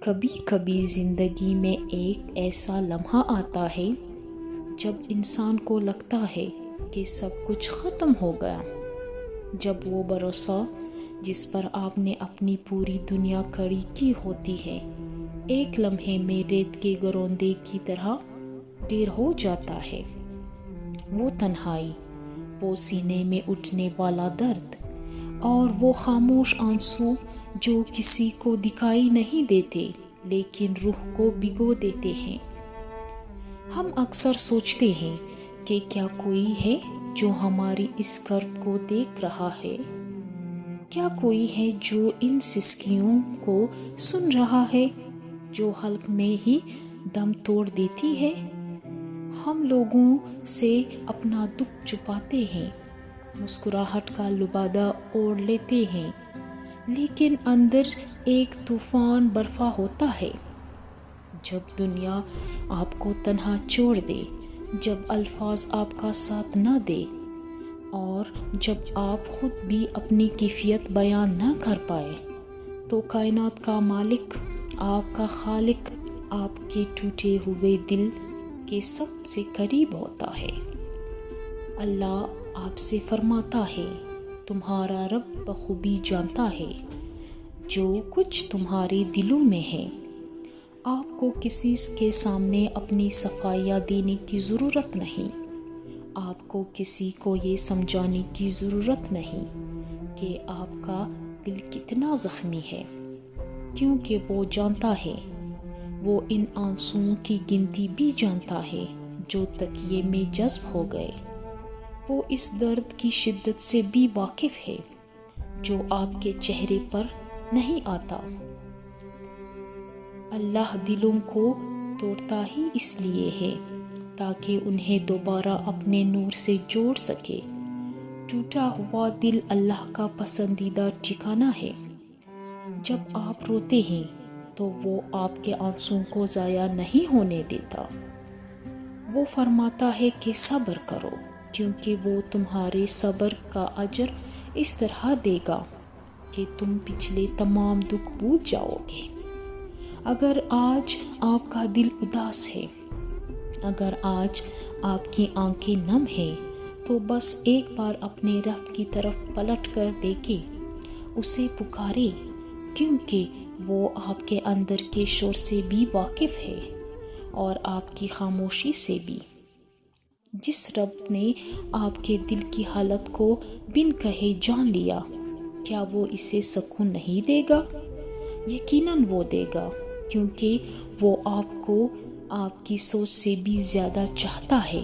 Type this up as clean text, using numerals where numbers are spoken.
کبھی کبھی زندگی میں ایک ایسا لمحہ آتا ہے جب انسان کو لگتا ہے کہ سب کچھ ختم ہو گیا، جب وہ بھروسہ جس پر آپ نے اپنی پوری دنیا کھڑی کی ہوتی ہے ایک لمحے میں ریت کے گروندے کی طرح ڈھیر ہو جاتا ہے۔ وہ تنہائی، وہ سینے میں اٹھنے والا درد اور وہ خاموش آنسو جو کسی کو دکھائی نہیں دیتے لیکن روح کو بھگو دیتے ہیں۔ ہم اکثر سوچتے ہیں کہ کیا کوئی ہے جو ہماری اس کرب کو دیکھ رہا ہے؟ کیا کوئی ہے جو ان سسکیوں کو سن رہا ہے جو حلق میں ہی دم توڑ دیتی ہے؟ ہم لوگوں سے اپنا دکھ چھپاتے ہیں، مسکراہٹ کا لبادہ اوڑھ لیتے ہیں، لیکن اندر ایک طوفان برپا ہوتا ہے۔ جب دنیا آپ کو تنہا چھوڑ دے، جب الفاظ آپ کا ساتھ نہ دے اور جب آپ خود بھی اپنی کیفیت بیان نہ کر پائے، تو کائنات کا مالک، آپ کا خالق، آپ کے ٹوٹے ہوئے دل کے سب سے قریب ہوتا ہے۔ اللہ آپ سے فرماتا ہے، تمہارا رب بخوبی جانتا ہے جو کچھ تمہارے دلوں میں ہے۔ آپ کو کسی کے سامنے اپنی صفائیاں دینے کی ضرورت نہیں، آپ کو کسی کو یہ سمجھانے کی ضرورت نہیں کہ آپ کا دل کتنا زخمی ہے، کیونکہ وہ جانتا ہے۔ وہ ان آنسوؤں کی گنتی بھی جانتا ہے جو تکیے میں جذب ہو گئے۔ وہ اس درد کی شدت سے بھی واقف ہے جو آپ کے چہرے پر نہیں آتا۔ اللہ دلوں کو توڑتا ہی اس لیے ہے تاکہ انہیں دوبارہ اپنے نور سے جوڑ سکے۔ ٹوٹا ہوا دل اللہ کا پسندیدہ ٹھکانہ ہے۔ جب آپ روتے ہیں تو وہ آپ کے آنسوؤں کو ضائع نہیں ہونے دیتا۔ وہ فرماتا ہے کہ صبر کرو، کیونکہ وہ تمہارے صبر کا اجر اس طرح دے گا کہ تم پچھلے تمام دکھ بھول جاؤ گے۔ اگر آج آپ کا دل اداس ہے، اگر آج آپ کی آنکھیں نم ہیں، تو بس ایک بار اپنے رب کی طرف پلٹ کر دیکھیں، اسے پکاریں، کیونکہ وہ آپ کے اندر کے شور سے بھی واقف ہے اور آپ کی خاموشی سے بھی۔ جس رب نے آپ کے دل کی حالت کو بن کہے جان لیا، کیا وہ اسے سکون نہیں دے گا؟ یقیناً وہ دے گا، کیونکہ وہ آپ کو آپ کی سوچ سے بھی زیادہ چاہتا ہے۔